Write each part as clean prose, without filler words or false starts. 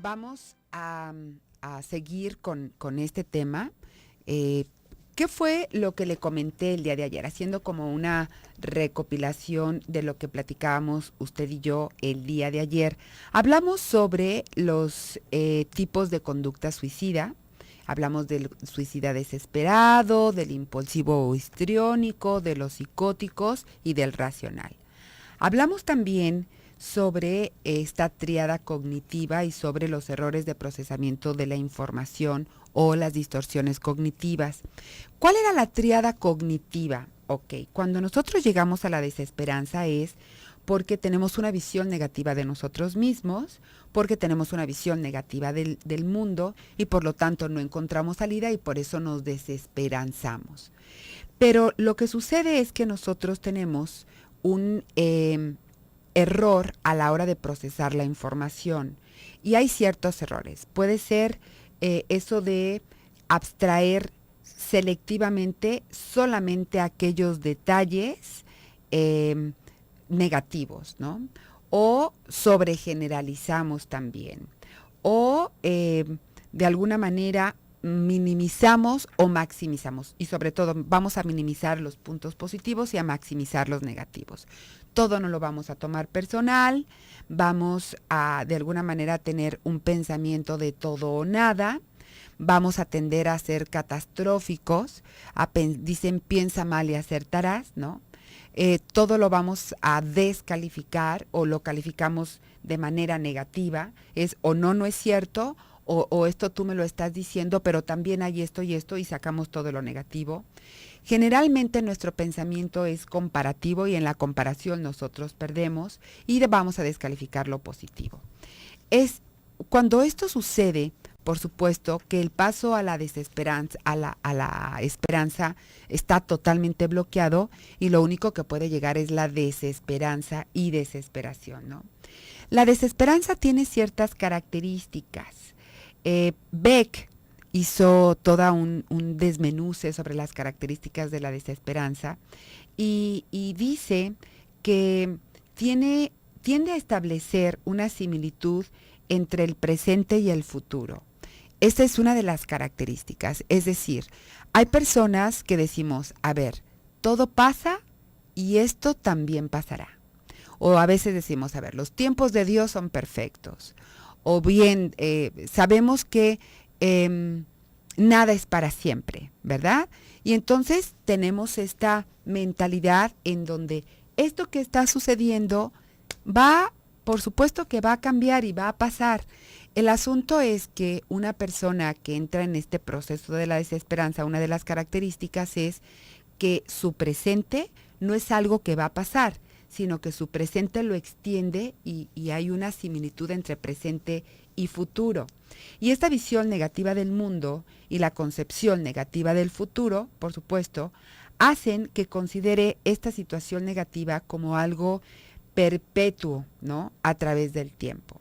vamos a seguir con este tema. ¿Qué fue lo que le comenté el día de ayer? Haciendo como una recopilación de lo que platicábamos usted y yo el día de ayer. Hablamos sobre los tipos de conducta suicida. Hablamos del suicida desesperado, del impulsivo o histriónico, de los psicóticos y del racional. Hablamos también sobre esta tríada cognitiva y sobre los errores de procesamiento de la información o las distorsiones cognitivas. ¿Cuál era la tríada cognitiva? Ok, cuando nosotros llegamos a la desesperanza es porque tenemos una visión negativa de nosotros mismos, porque tenemos una visión negativa del mundo y por lo tanto no encontramos salida y por eso nos desesperanzamos. Pero lo que sucede es que nosotros tenemos un error a la hora de procesar la información y hay ciertos errores. Puede ser eso de abstraer selectivamente solamente aquellos detalles negativos, ¿no? O sobregeneralizamos también. O de alguna manera minimizamos o maximizamos. Y sobre todo vamos a minimizar los puntos positivos y a maximizar los negativos. Todo no lo vamos a tomar personal, vamos a de alguna manera tener un pensamiento de todo o nada, vamos a tender a ser catastróficos, dicen piensa mal y acertarás, ¿no? Todo lo vamos a descalificar o lo calificamos de manera negativa, es o no es cierto, o esto tú me lo estás diciendo, pero también hay esto y sacamos todo lo negativo. Generalmente nuestro pensamiento es comparativo y en la comparación nosotros perdemos y vamos a descalificar lo positivo. Cuando esto sucede, por supuesto que el paso a la desesperanza, a la esperanza está totalmente bloqueado y lo único que puede llegar es la desesperanza y desesperación, ¿no? La desesperanza tiene ciertas características. Beck hizo toda un desmenuce sobre las características de la desesperanza y dice que tiende a establecer una similitud entre el presente y el futuro. Esta es una de las características, es decir, hay personas que decimos, a ver, todo pasa y esto también pasará. O a veces decimos, a ver, los tiempos de Dios son perfectos. O bien, sabemos que nada es para siempre, ¿verdad? Y entonces tenemos esta mentalidad en donde esto que está sucediendo por supuesto que va a cambiar y va a pasar. El asunto es que una persona que entra en este proceso de la desesperanza, una de las características es que su presente no es algo que va a pasar, sino que su presente lo extiende y hay una similitud entre presente y futuro. Y esta visión negativa del mundo y la concepción negativa del futuro, por supuesto, hacen que considere esta situación negativa como algo perpetuo, ¿no? A través del tiempo.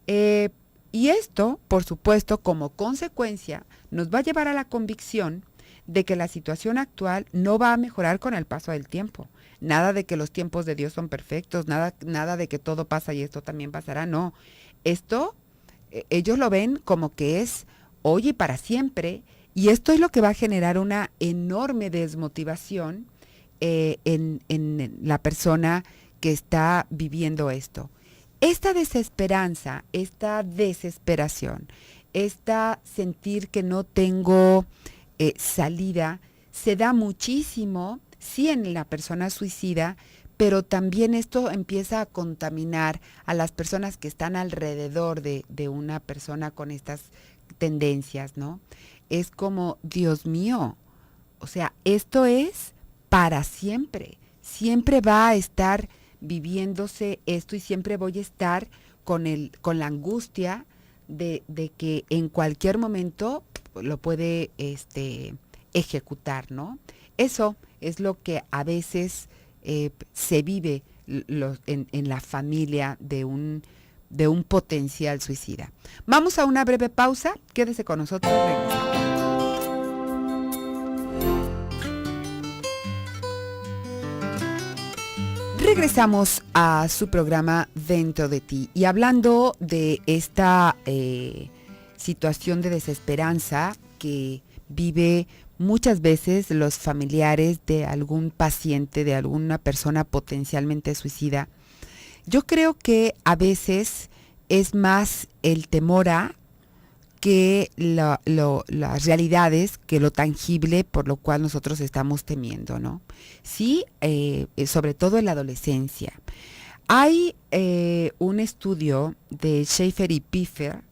Y esto, por supuesto, como consecuencia, nos va a llevar a la convicción de que la situación actual no va a mejorar con el paso del tiempo. Nada de que los tiempos de Dios son perfectos, nada de que todo pasa y esto también pasará, no. Esto, ellos lo ven como que es hoy y para siempre, y esto es lo que va a generar una enorme desmotivación en la persona que está viviendo esto. Esta desesperanza, esta desesperación, esta sentir que no tengo salida, se da muchísimo, sí, en la persona suicida, pero también esto empieza a contaminar a las personas que están alrededor de una persona con estas tendencias, ¿no? Es como, Dios mío, o sea, esto es para siempre. Siempre va a estar viviéndose esto y siempre voy a estar con la angustia de que en cualquier momento lo puede ejecutar, ¿no? Eso es lo que a veces se vive en la familia de un potencial suicida. Vamos a una breve pausa, quédese con nosotros, regresamos. regresamos a su programa Dentro de ti y hablando de esta situación de desesperanza que vive muchas veces los familiares de algún paciente, de alguna persona potencialmente suicida. Yo creo que a veces es más el temor a que las realidades, que lo tangible por lo cual nosotros estamos temiendo, ¿no? Sí, sobre todo en la adolescencia. Hay un estudio de Schaefer y Pfeffer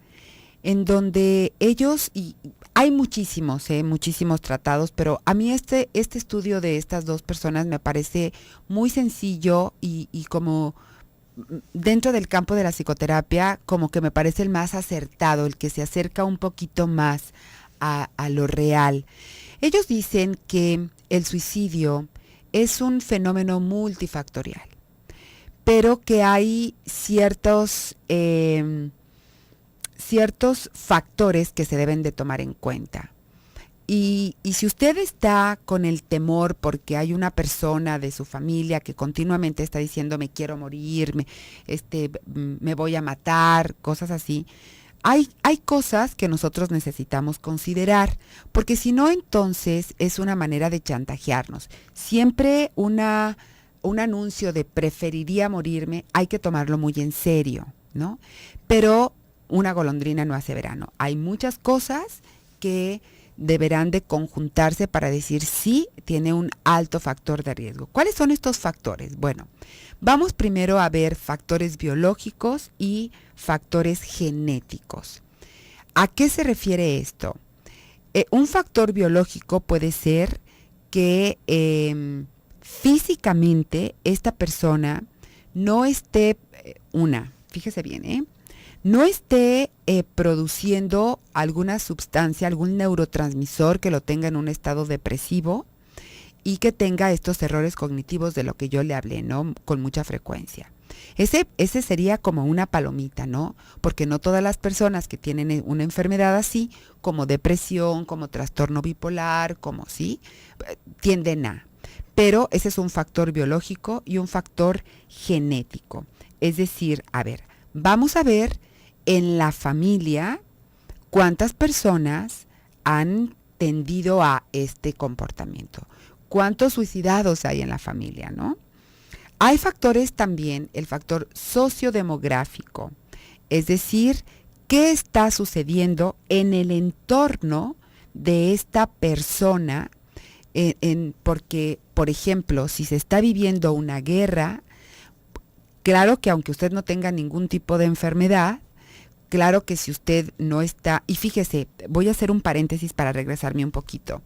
en donde ellos, y hay muchísimos tratados, pero a mí este estudio de estas dos personas me parece muy sencillo y como dentro del campo de la psicoterapia, como que me parece el más acertado, el que se acerca un poquito más a lo real. Ellos dicen que el suicidio es un fenómeno multifactorial, pero que hay ciertos factores que se deben de tomar en cuenta. Y si usted está con el temor porque hay una persona de su familia que continuamente está diciendo me quiero morir, me voy a matar, cosas así, hay cosas que nosotros necesitamos considerar, porque si no entonces es una manera de chantajearnos. Siempre un anuncio de preferiría morirme hay que tomarlo muy en serio, ¿no? Pero una golondrina no hace verano. Hay muchas cosas que deberán de conjuntarse para decir sí tiene un alto factor de riesgo. ¿Cuáles son estos factores? Bueno, vamos primero a ver factores biológicos y factores genéticos. ¿A qué se refiere esto? Un factor biológico puede ser que físicamente esta persona no esté, fíjese bien, no esté produciendo alguna sustancia, algún neurotransmisor que lo tenga en un estado depresivo y que tenga estos errores cognitivos de lo que yo le hablé, ¿no? Con mucha frecuencia. Ese sería como una palomita, ¿no? Porque no todas las personas que tienen una enfermedad así, como depresión, como trastorno bipolar, como sí, tienden a. Pero ese es un factor biológico y un factor genético. Es decir, vamos a ver en la familia cuántas personas han tendido a este comportamiento. ¿Cuántos suicidados hay en la familia, no? Hay factores también, el factor sociodemográfico, es decir, qué está sucediendo en el entorno de esta persona, porque, por ejemplo, si se está viviendo una guerra, claro que aunque usted no tenga ningún tipo de enfermedad, claro que si usted no está, y fíjese, voy a hacer un paréntesis para regresarme un poquito.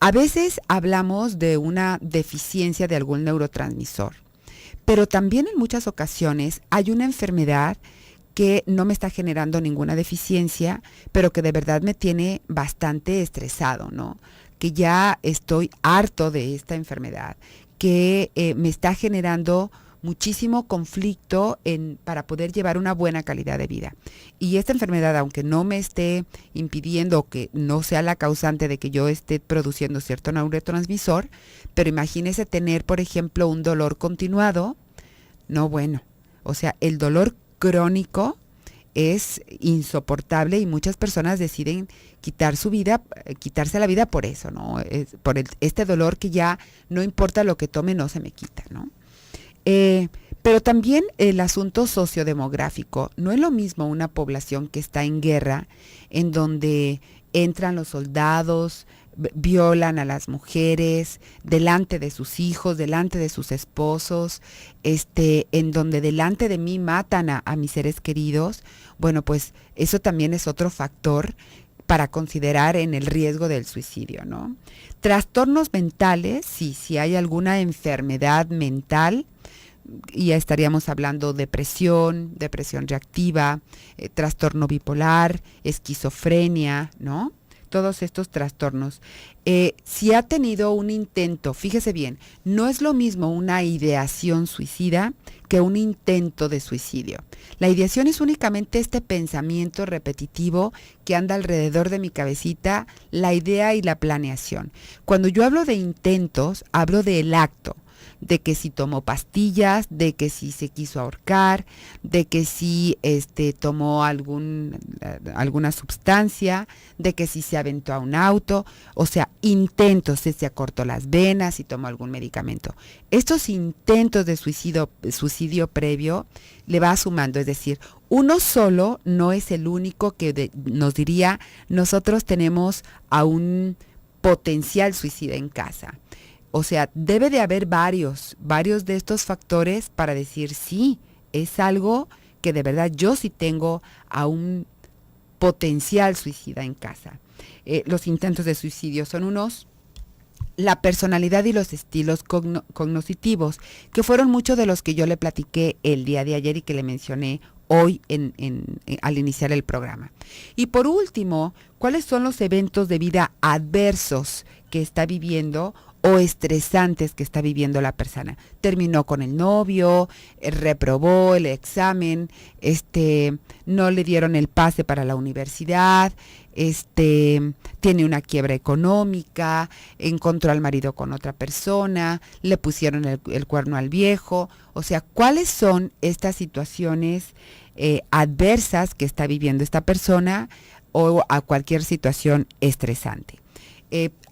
A veces hablamos de una deficiencia de algún neurotransmisor, pero también en muchas ocasiones hay una enfermedad que no me está generando ninguna deficiencia, pero que de verdad me tiene bastante estresado, ¿no? Que ya estoy harto de esta enfermedad, que me está generando muchísimo conflicto para poder llevar una buena calidad de vida. Y esta enfermedad, aunque no me esté impidiendo que no sea la causante de que yo esté produciendo cierto neurotransmisor, pero imagínese tener, por ejemplo, un dolor continuado, no bueno. O sea, el dolor crónico es insoportable y muchas personas deciden quitarse la vida por eso, ¿no? Por este dolor que ya no importa lo que tome, no se me quita, ¿no? Pero también el asunto sociodemográfico. No es lo mismo una población que está en guerra, en donde entran los soldados, violan a las mujeres, delante de sus hijos, delante de sus esposos, en donde delante de mí matan a mis seres queridos. Bueno, pues eso también es otro factor para considerar en el riesgo del suicidio, ¿no? Trastornos mentales, si hay alguna enfermedad mental, y ya estaríamos hablando depresión reactiva, trastorno bipolar, esquizofrenia, ¿no? Todos estos trastornos. Si ha tenido un intento, fíjese bien, no es lo mismo una ideación suicida que un intento de suicidio. La ideación es únicamente este pensamiento repetitivo que anda alrededor de mi cabecita, la idea y la planeación. Cuando yo hablo de intentos, hablo del acto. de que si tomó pastillas, de que si se quiso ahorcar, de que si tomó alguna sustancia, de que si se aventó a un auto, o sea, intentos, se acortó las venas, si tomó algún medicamento. Estos intentos de suicidio previo le va sumando, es decir, uno solo no es el único que nos diría, nosotros tenemos a un potencial suicida en casa. O sea, debe de haber varios de estos factores para decir sí, es algo que de verdad yo sí tengo a un potencial suicida en casa. Los intentos de suicidio son unos, la personalidad y los estilos cognitivos, que fueron muchos de los que yo le platiqué el día de ayer y que le mencioné hoy al iniciar el programa. Y por último, ¿cuáles son los eventos de vida adversos que está viviendo o estresantes que está viviendo la persona? Terminó con el novio, reprobó el examen, no le dieron el pase para la universidad, tiene una quiebra económica, encontró al marido con otra persona, le pusieron el cuerno al viejo. O sea, ¿cuáles son estas situaciones adversas que está viviendo esta persona o a cualquier situación estresante?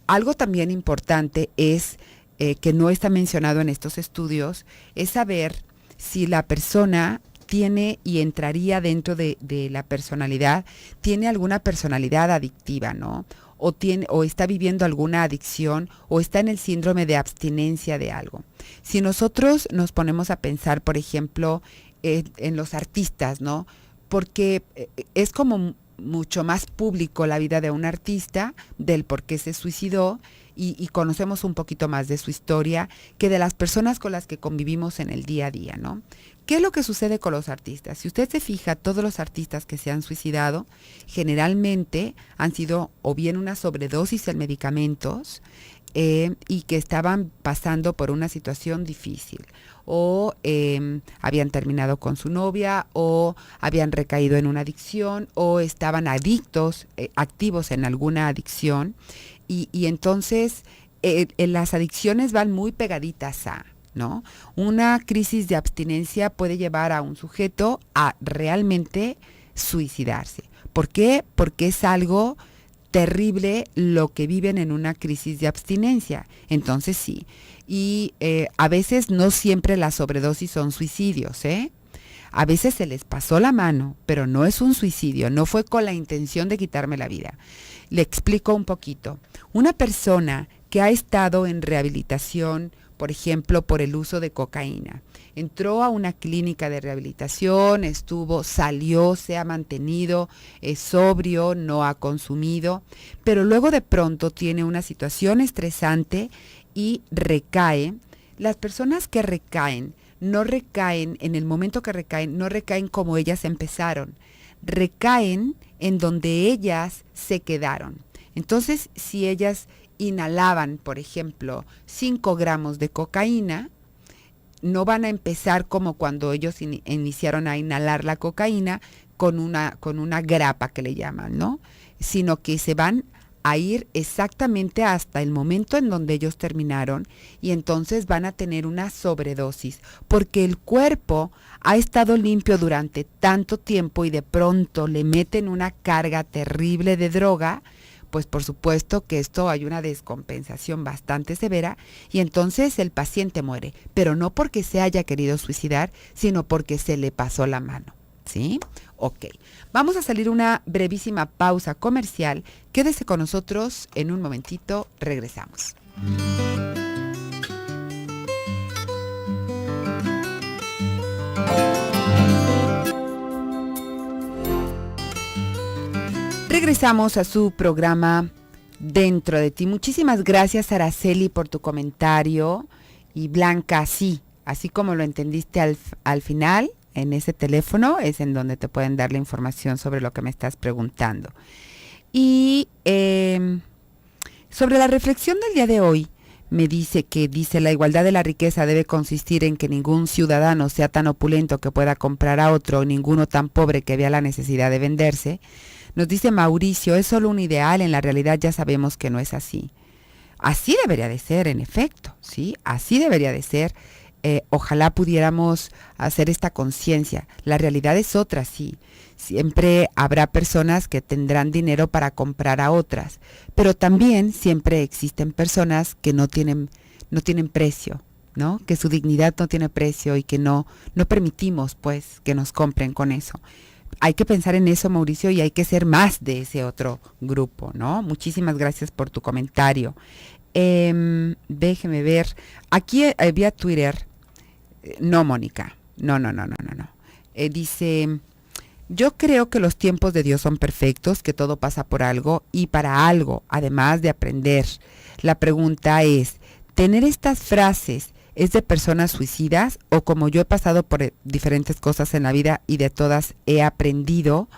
Algo también importante es, que no está mencionado en estos estudios, es saber si la persona tiene y entraría dentro de la personalidad, tiene alguna personalidad adictiva, ¿no? O está viviendo alguna adicción o está en el síndrome de abstinencia de algo. Si nosotros nos ponemos a pensar, por ejemplo, en los artistas, ¿no? Porque es como mucho más público la vida de un artista, del por qué se suicidó, y conocemos un poquito más de su historia que de las personas con las que convivimos en el día a día, ¿no? ¿Qué es lo que sucede con los artistas? Si usted se fija, todos los artistas que se han suicidado generalmente han sido o bien una sobredosis en medicamentos y que estaban pasando por una situación difícil, o habían terminado con su novia, o habían recaído en una adicción, o estaban activos en alguna adicción, y entonces las adicciones van muy pegaditas ¿no? Una crisis de abstinencia puede llevar a un sujeto a realmente suicidarse. ¿Por qué? Porque es algo terrible lo que viven en una crisis de abstinencia. Entonces sí. Y a veces no siempre las sobredosis son suicidios, A veces se les pasó la mano, pero no es un suicidio, no fue con la intención de quitarme la vida. Le explico un poquito. Una persona que ha estado en rehabilitación, por ejemplo, por el uso de cocaína, entró a una clínica de rehabilitación, salió, se ha mantenido sobrio, no ha consumido, pero luego de pronto tiene una situación estresante y recae. Las personas que recaen, no recaen, en el momento que recaen, no recaen como ellas empezaron, recaen en donde ellas se quedaron. Entonces, si ellas inhalaban, por ejemplo, 5 gramos de cocaína, no van a empezar como cuando ellos iniciaron a inhalar la cocaína con una grapa que le llaman, ¿no? Sino que se van a ir exactamente hasta el momento en donde ellos terminaron, y entonces van a tener una sobredosis, porque el cuerpo ha estado limpio durante tanto tiempo y de pronto le meten una carga terrible de droga. Pues por supuesto que esto hay una descompensación bastante severa y entonces el paciente muere, pero no porque se haya querido suicidar, sino porque se le pasó la mano, ¿sí? Ok, vamos a salir una brevísima pausa comercial. Quédese con nosotros, en un momentito regresamos. Regresamos a su programa Dentro de ti. Muchísimas gracias, Araceli, por tu comentario. Y Blanca, sí, así como lo entendiste al final, en ese teléfono es en donde te pueden dar la información sobre lo que me estás preguntando. Y sobre la reflexión del día de hoy, me dice la igualdad de la riqueza debe consistir en que ningún ciudadano sea tan opulento que pueda comprar a otro, ninguno tan pobre que vea la necesidad de venderse. Nos dice Mauricio, es solo un ideal, en la realidad ya sabemos que no es así. Así debería de ser, en efecto, ¿sí? Así debería de ser. Ojalá pudiéramos hacer esta conciencia. La realidad es otra, sí. Siempre habrá personas que tendrán dinero para comprar a otras, pero también siempre existen personas que no tienen precio, ¿no? Que su dignidad no tiene precio y que no permitimos, pues, que nos compren con eso. Hay que pensar en eso, Mauricio, y hay que ser más de ese otro grupo, ¿no? Muchísimas gracias por tu comentario. Déjeme ver. Aquí vía Twitter. No, Mónica. No, no, no, no, no, no. Dice, yo creo que los tiempos de Dios son perfectos, que todo pasa por algo y para algo, además de aprender. La pregunta es, ¿tener estas frases es de personas suicidas o como yo he pasado por diferentes cosas en la vida y de todas he aprendido?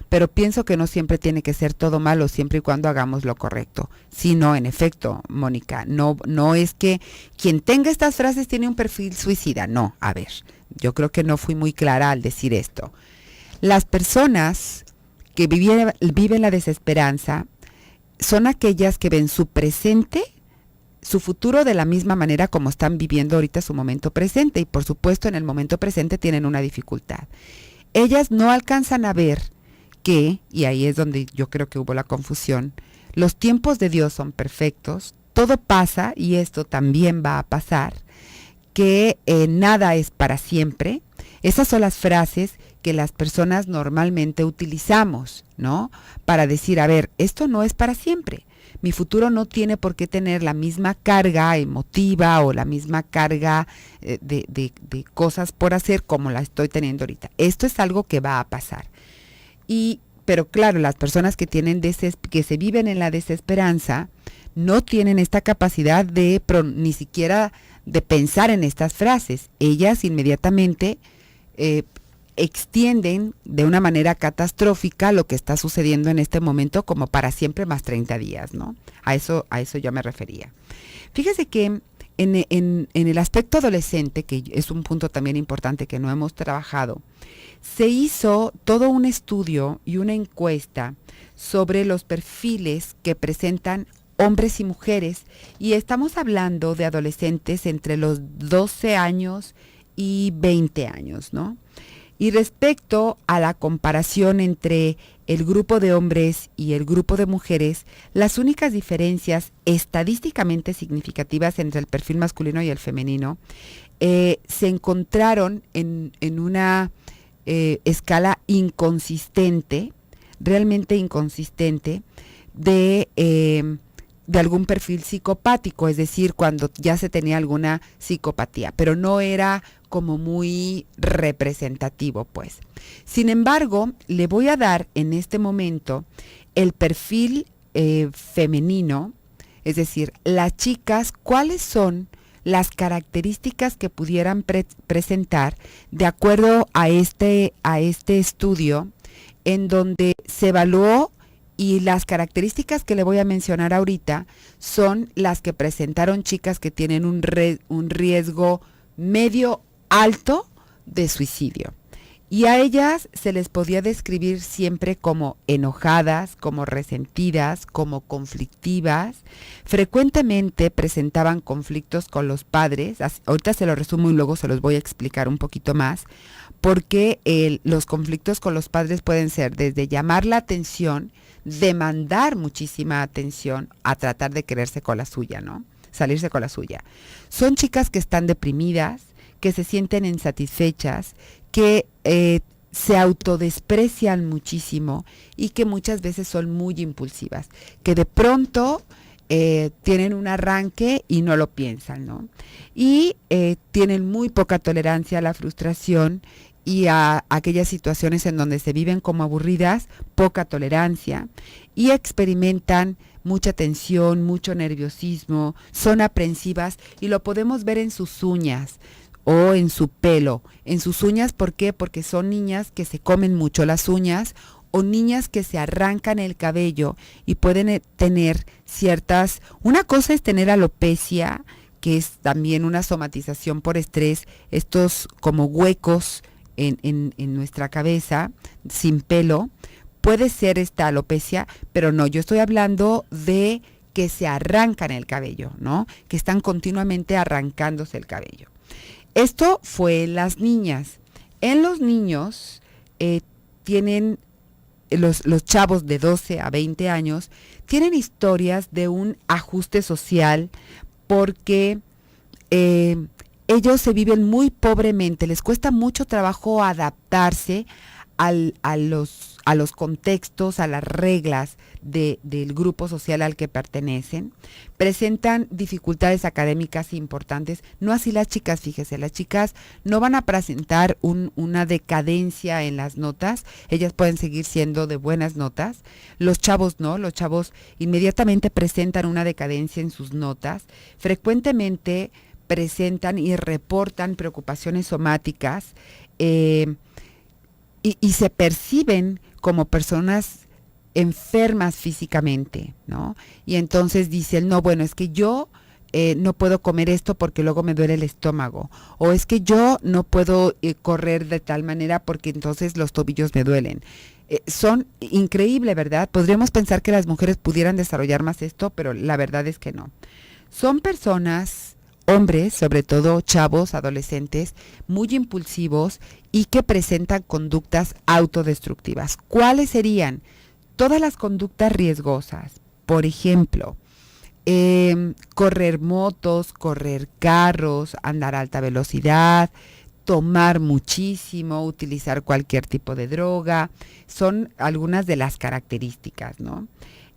Pero pienso que no siempre tiene que ser todo malo siempre y cuando hagamos lo correcto. Sí, no, en efecto, Mónica, no es que quien tenga estas frases tiene un perfil suicida. No, a ver, yo creo que no fui muy clara al decir esto. Las personas que viven la desesperanza son aquellas que ven su presente, su futuro de la misma manera como están viviendo ahorita su momento presente. Y por supuesto en el momento presente tienen una dificultad. Ellas no alcanzan a ver que, y ahí es donde yo creo que hubo la confusión, los tiempos de Dios son perfectos, todo pasa y esto también va a pasar, que nada es para siempre. Esas son las frases que las personas normalmente utilizamos, ¿no? Para decir, a ver, esto no es para siempre. Mi futuro no tiene por qué tener la misma carga emotiva o la misma carga de cosas por hacer como la estoy teniendo ahorita. Esto es algo que va a pasar. Pero claro, las personas que que se viven en la desesperanza no tienen esta capacidad ni siquiera de pensar en estas frases. Ellas inmediatamente extienden de una manera catastrófica lo que está sucediendo en este momento como para siempre más 30 días, ¿no? A eso yo me refería. Fíjese que en el aspecto adolescente, que es un punto también importante que no hemos trabajado, se hizo todo un estudio y una encuesta sobre los perfiles que presentan hombres y mujeres, y estamos hablando de adolescentes entre los 12 años y 20 años, ¿no? Y respecto a la comparación entre el grupo de hombres y el grupo de mujeres, las únicas diferencias estadísticamente significativas entre el perfil masculino y el femenino se encontraron en una escala inconsistente, realmente inconsistente, de algún perfil psicopático, es decir, cuando ya se tenía alguna psicopatía, pero no era como muy representativo, pues. Sin embargo, le voy a dar en este momento el perfil femenino, es decir, las chicas, cuáles son las características que pudieran presentar de acuerdo a este estudio, en donde se evaluó, y las características que le voy a mencionar ahorita son las que presentaron chicas que tienen un riesgo medio alto de suicidio. Y a ellas se les podía describir siempre como enojadas, como resentidas, como conflictivas. Frecuentemente presentaban conflictos con los padres. Ahorita se lo resumo y luego se los voy a explicar un poquito más. Porque los conflictos con los padres pueden ser desde llamar la atención, demandar muchísima atención, a tratar de quererse con la suya, ¿no? Salirse con la suya. Son chicas que están deprimidas, que se sienten insatisfechas, que se autodesprecian muchísimo y que muchas veces son muy impulsivas, que de pronto tienen un arranque y no lo piensan, ¿no? Y tienen muy poca tolerancia a la frustración y a aquellas situaciones en donde se viven como aburridas, poca tolerancia, y experimentan mucha tensión, mucho nerviosismo, son aprensivas, y lo podemos ver en sus uñas o en su pelo. En sus uñas, ¿por qué? Porque son niñas que se comen mucho las uñas, o niñas que se arrancan el cabello y pueden tener una cosa es tener alopecia, que es también una somatización por estrés, estos como huecos en nuestra cabeza, sin pelo. Puede ser esta alopecia, pero no, yo estoy hablando de que se arrancan el cabello, ¿no? Que están continuamente arrancándose el cabello. Esto fue en las niñas. En los niños tienen los chavos de 12 a 20 años, tienen historias de un ajuste social porque ellos se viven muy pobremente, les cuesta mucho trabajo adaptarse a los contextos, a las reglas del grupo social al que pertenecen, presentan dificultades académicas importantes, no así las chicas, fíjese, las chicas no van a presentar una decadencia en las notas, ellas pueden seguir siendo de buenas notas, los chavos no, los chavos inmediatamente presentan una decadencia en sus notas, frecuentemente presentan y reportan preocupaciones somáticas, y se perciben como personas enfermas físicamente, ¿no? Y entonces dicen, no, bueno, es que yo no puedo comer esto porque luego me duele el estómago, o es que yo no puedo correr de tal manera porque entonces los tobillos me duelen. Son increíble, ¿verdad? Podríamos pensar que las mujeres pudieran desarrollar más esto, pero la verdad es que no. Son personas, hombres, sobre todo chavos, adolescentes, muy impulsivos y que presentan conductas autodestructivas. ¿Cuáles serían? Todas las conductas riesgosas. Por ejemplo, correr motos, correr carros, andar a alta velocidad, tomar muchísimo, utilizar cualquier tipo de droga. Son algunas de las características, ¿no?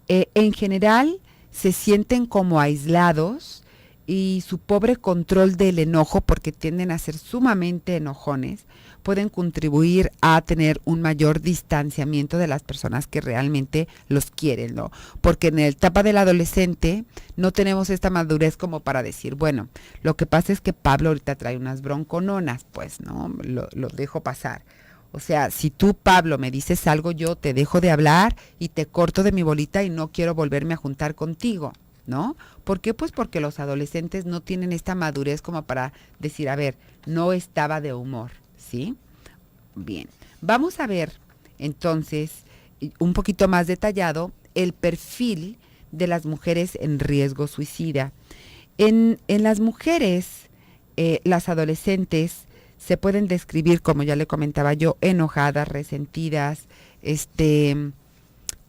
En general, se sienten como aislados, y su pobre control del enojo, porque tienden a ser sumamente enojones, pueden contribuir a tener un mayor distanciamiento de las personas que realmente los quieren, ¿no? Porque en la etapa del adolescente no tenemos esta madurez como para decir, bueno, lo que pasa es que Pablo ahorita trae unas broncononas, pues, ¿no? Lo dejo pasar. O sea, si tú, Pablo, me dices algo, yo te dejo de hablar y te corto de mi bolita y no quiero volverme a juntar contigo, ¿no? ¿Por qué? Pues porque los adolescentes no tienen esta madurez como para decir, a ver, no estaba de humor, ¿sí? Bien, vamos a ver entonces un poquito más detallado el perfil de las mujeres en riesgo suicida. En las mujeres, las adolescentes se pueden describir, como ya le comentaba yo, enojadas, resentidas,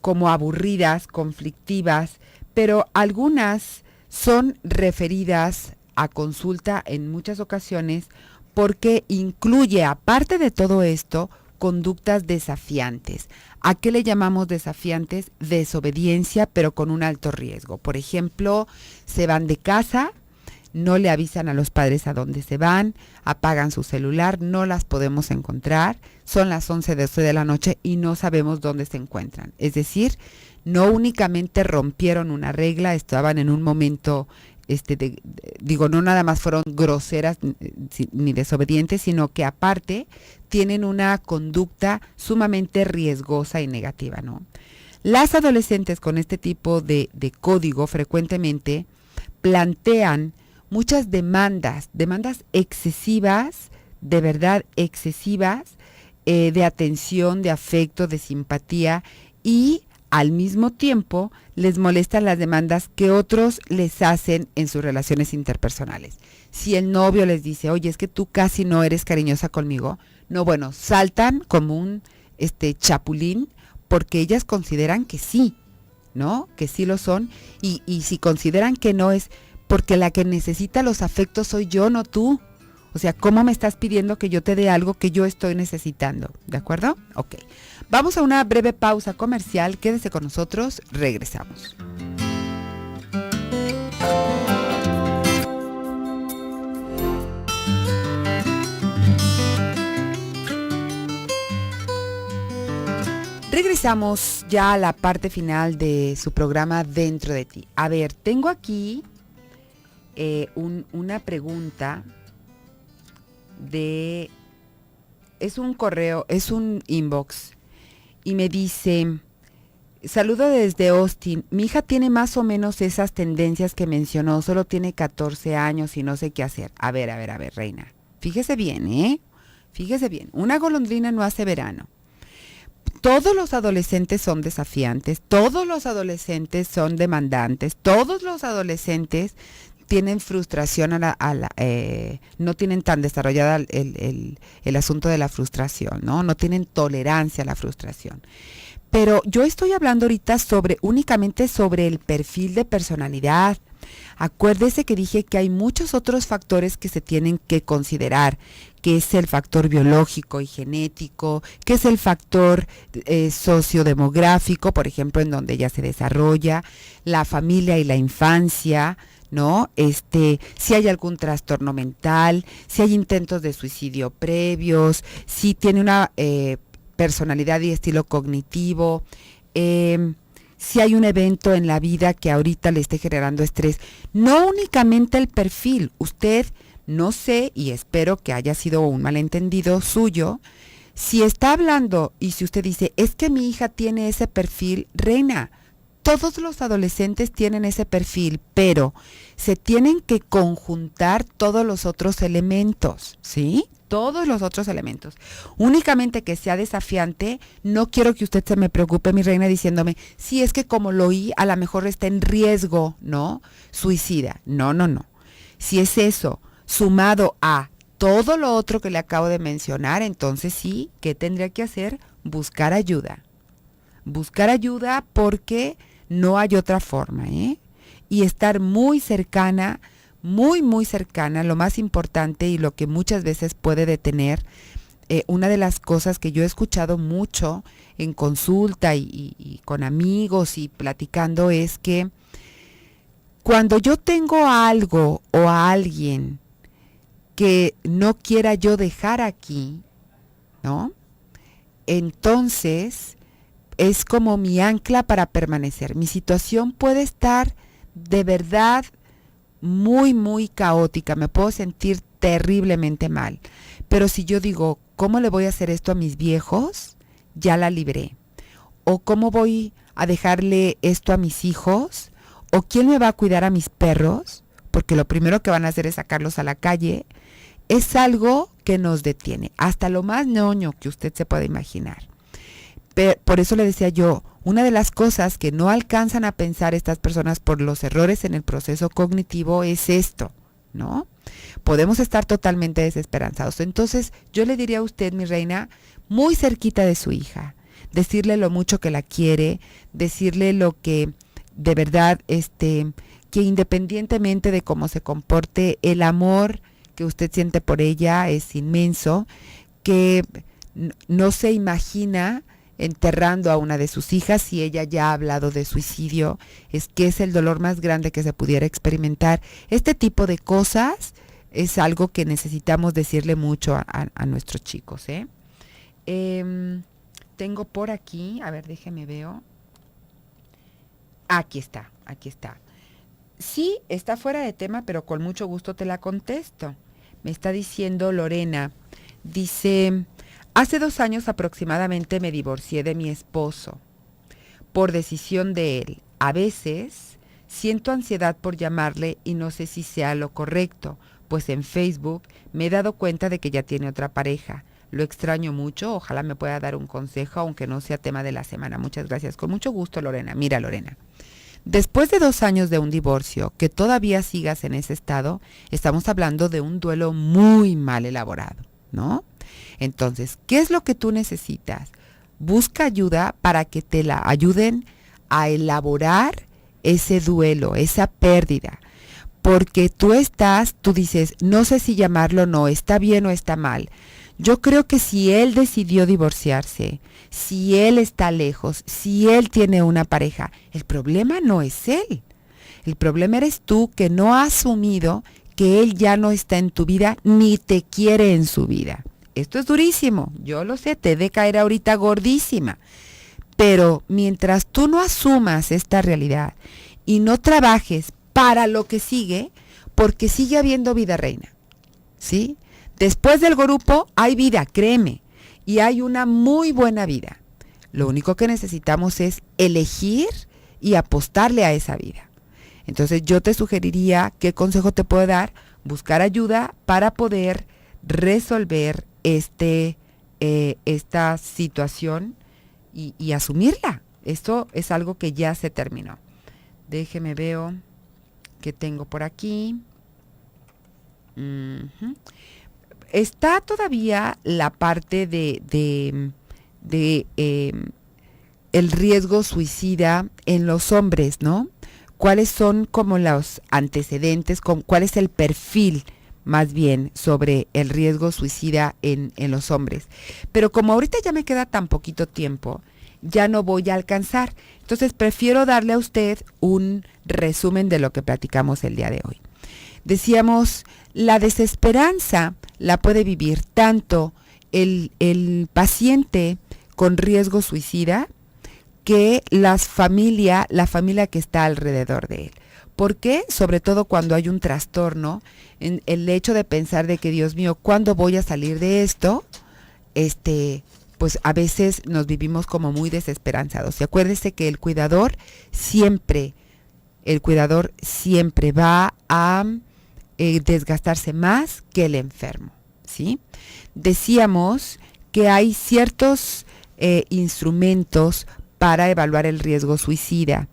como aburridas, conflictivas, pero algunas son referidas a consulta en muchas ocasiones porque incluye, aparte de todo esto, conductas desafiantes. ¿A qué le llamamos desafiantes? Desobediencia, pero con un alto riesgo. Por ejemplo, se van de casa, no le avisan a los padres a dónde se van, apagan su celular, no las podemos encontrar, son las 11 de la noche y no sabemos dónde se encuentran. Es decir, no únicamente rompieron una regla, estaban en un momento, no nada más fueron groseras ni desobedientes, sino que aparte tienen una conducta sumamente riesgosa y negativa, ¿no? Las adolescentes con este tipo de código frecuentemente plantean muchas demandas excesivas, de verdad excesivas, de atención, de afecto, de simpatía, y al mismo tiempo les molestan las demandas que otros les hacen en sus relaciones interpersonales. Si el novio les dice, oye, es que tú casi no eres cariñosa conmigo, no, bueno, saltan como un chapulín porque ellas consideran que sí, ¿no? Que sí lo son, y si consideran que no es porque la que necesita los afectos soy yo, no tú. O sea, ¿cómo me estás pidiendo que yo te dé algo que yo estoy necesitando? ¿De acuerdo? Ok. Vamos a una breve pausa comercial. Quédese con nosotros. Regresamos. Regresamos ya a la parte final de su programa Dentro de ti. A ver, tengo aquí una pregunta es un correo, es un inbox, y me dice, saludo desde Austin, mi hija tiene más o menos esas tendencias que mencionó, solo tiene 14 años y no sé qué hacer. A ver, reina, fíjese bien, fíjese bien, una golondrina no hace verano. todos los adolescentes son desafiantes, todos los adolescentes son demandantes, todos los adolescentes tienen frustración, no tienen tan desarrollada el asunto de la frustración, ¿no? No tienen tolerancia a la frustración. Pero yo estoy hablando ahorita únicamente sobre el perfil de personalidad. Acuérdese que dije que hay muchos otros factores que se tienen que considerar, que es el factor biológico y genético, que es el factor sociodemográfico, por ejemplo, en donde ya se desarrolla, la familia y la infancia, ¿no? Si hay algún trastorno mental, si hay intentos de suicidio previos, si tiene una personalidad y estilo cognitivo, si hay un evento en la vida que ahorita le esté generando estrés. No únicamente el perfil, usted, no sé, y espero que haya sido un malentendido suyo, si está hablando y si usted dice, es que mi hija tiene ese perfil, reina, todos los adolescentes tienen ese perfil, pero se tienen que conjuntar todos los otros elementos, ¿sí? Todos los otros elementos. Únicamente que sea desafiante, no quiero que usted se me preocupe, mi reina, diciéndome, sí, es que como lo oí, a lo mejor está en riesgo, ¿no? Suicida. No. Si es eso, sumado a todo lo otro que le acabo de mencionar, entonces sí, ¿qué tendría que hacer? Buscar ayuda. Buscar ayuda porque no hay otra forma, ¿eh? Y estar muy cercana, muy cercana, lo más importante y lo que muchas veces puede detener, una de las cosas que yo he escuchado mucho en consulta y con amigos y platicando es que cuando yo tengo algo o a alguien que no quiera yo dejar aquí, ¿no? Entonces es como mi ancla para permanecer. Mi situación puede estar de verdad muy caótica, me puedo sentir terriblemente mal. Pero si yo digo, ¿cómo le voy a hacer esto a mis viejos? Ya la libré. ¿O cómo voy a dejarle esto a mis hijos? ¿O quién me va a cuidar a mis perros? Porque lo primero que van a hacer es sacarlos a la calle. Es algo que nos detiene, hasta lo más ñoño que usted se pueda imaginar. Por eso le decía yo, una de las cosas que no alcanzan a pensar estas personas por los errores en el proceso cognitivo es esto, ¿no? Podemos estar totalmente desesperanzados. Entonces, yo le diría a usted, mi reina, muy cerquita de su hija, decirle lo mucho que la quiere, decirle lo que de verdad, que independientemente de cómo se comporte, el amor que usted siente por ella es inmenso, que no se imagina enterrando a una de sus hijas, si ella ya ha hablado de suicidio, es que es el dolor más grande que se pudiera experimentar. Este tipo de cosas es algo que necesitamos decirle mucho a nuestros chicos, ¿eh? Tengo por aquí, a ver, déjeme veo. Aquí está. Sí, está fuera de tema, pero con mucho gusto te la contesto. Me está diciendo Lorena, dice, hace 2 años aproximadamente me divorcié de mi esposo por decisión de él. A veces siento ansiedad por llamarle y no sé si sea lo correcto, pues en Facebook me he dado cuenta de que ya tiene otra pareja. Lo extraño mucho, ojalá me pueda dar un consejo, aunque no sea tema de la semana. Muchas gracias, con mucho gusto, Lorena. Mira, Lorena, después de 2 años de un divorcio, que todavía sigas en ese estado, estamos hablando de un duelo muy mal elaborado, ¿no? Entonces, ¿qué es lo que tú necesitas? Busca ayuda para que te la ayuden a elaborar ese duelo, esa pérdida. Porque tú dices, no sé si llamarlo o no, está bien o está mal. Yo creo que si él decidió divorciarse, si él está lejos, si él tiene una pareja, el problema no es él. El problema eres tú, que no has asumido que él ya no está en tu vida ni te quiere en su vida. Esto es durísimo, yo lo sé, te de caer ahorita gordísima. Pero mientras tú no asumas esta realidad y no trabajes para lo que sigue, porque sigue habiendo vida, reina, ¿sí? Después del grupo hay vida, créeme, y hay una muy buena vida. Lo único que necesitamos es elegir y apostarle a esa vida. Entonces yo te sugeriría, ¿qué consejo te puedo dar? Buscar ayuda para poder resolver esta situación y asumirla. Esto es algo que ya se terminó. Déjeme veo qué tengo por aquí. Uh-huh. Está todavía la parte de el riesgo suicida en los hombres, ¿no? ¿Cuáles son como los antecedentes, cuál es el perfil más bien sobre el riesgo suicida en los hombres? Pero como ahorita ya me queda tan poquito tiempo, ya no voy a alcanzar. Entonces prefiero darle a usted un resumen de lo que platicamos el día de hoy. Decíamos, la desesperanza la puede vivir tanto el paciente con riesgo suicida que la familia que está alrededor de él. ¿Por qué? Sobre todo cuando hay un trastorno, en el hecho de pensar de que, Dios mío, ¿cuándo voy a salir de esto? Pues a veces nos vivimos como muy desesperanzados. Y acuérdese que el cuidador siempre va a desgastarse más que el enfermo, ¿sí? Decíamos que hay ciertos instrumentos para evaluar el riesgo suicida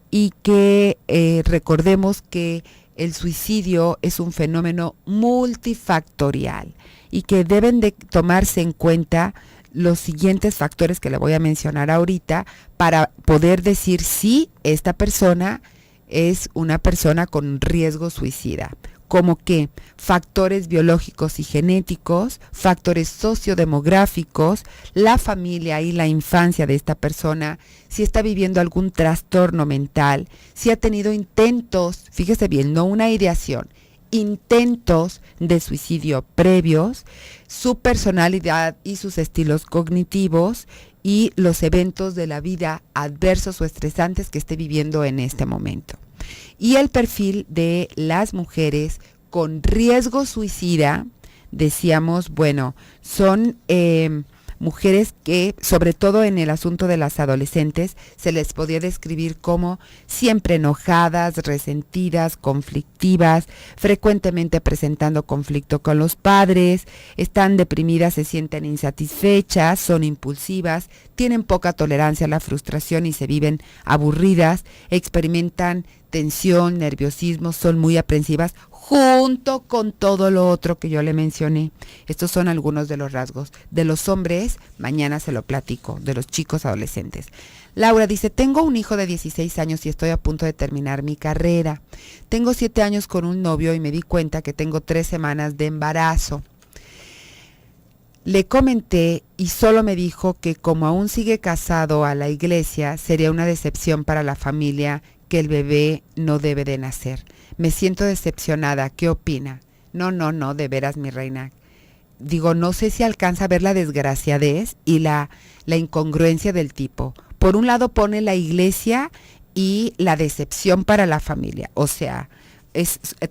y que recordemos que el suicidio es un fenómeno multifactorial y que deben de tomarse en cuenta los siguientes factores que le voy a mencionar ahorita para poder decir si esta persona es una persona con riesgo suicida, como que factores biológicos y genéticos, factores sociodemográficos, la familia y la infancia de esta persona, si está viviendo algún trastorno mental, si ha tenido intentos, fíjese bien, no una ideación, intentos de suicidio previos, su personalidad y sus estilos cognitivos y los eventos de la vida adversos o estresantes que esté viviendo en este momento. Y el perfil de las mujeres con riesgo suicida, decíamos, bueno, son mujeres que, sobre todo en el asunto de las adolescentes, se les podía describir como siempre enojadas, resentidas, conflictivas, frecuentemente presentando conflicto con los padres, están deprimidas, se sienten insatisfechas, son impulsivas, tienen poca tolerancia a la frustración y se viven aburridas, experimentan tensión, nerviosismo, son muy aprensivas, junto con todo lo otro que yo le mencioné. Estos son algunos de los rasgos. De los hombres, mañana se lo platico, de los chicos adolescentes. Laura dice, tengo un hijo de 16 años y estoy a punto de terminar mi carrera. Tengo 7 años con un novio y me di cuenta que tengo 3 semanas de embarazo. Le comenté y solo me dijo que como aún sigue casado a la iglesia, sería una decepción para la familia que el bebé no debe de nacer. Me siento decepcionada. ¿Qué opina? No, de veras, mi reina. Digo, no sé si alcanza a ver la desgraciadez y la incongruencia del tipo. Por un lado pone la iglesia y la decepción para la familia. O sea,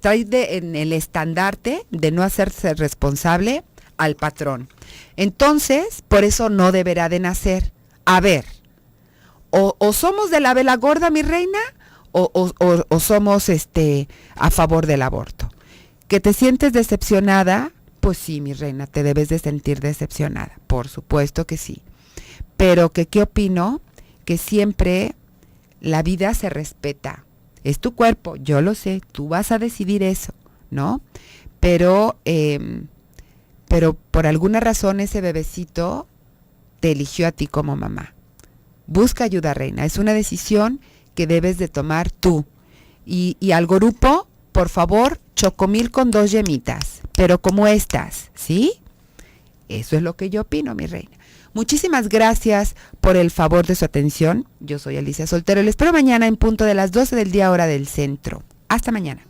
trae en el estandarte de no hacerse responsable al patrón. Entonces, por eso no deberá de nacer. A ver, o somos de la vela gorda, mi reina, o somos a favor del aborto. ¿Que te sientes decepcionada? Pues sí, mi reina, te debes de sentir decepcionada. Por supuesto que sí. Pero ¿qué opino? Que siempre la vida se respeta. Es tu cuerpo, yo lo sé, tú vas a decidir eso, ¿no? Pero por alguna razón ese bebecito te eligió a ti como mamá. Busca ayuda, reina. Es una decisión que debes de tomar tú. Y al grupo, por favor, chocomil con 2 yemitas, pero como estas, ¿sí? Eso es lo que yo opino, mi reina. Muchísimas gracias por el favor de su atención. Yo soy Alicia Soltero. Les espero mañana en punto de las 12 del día, hora del centro. Hasta mañana.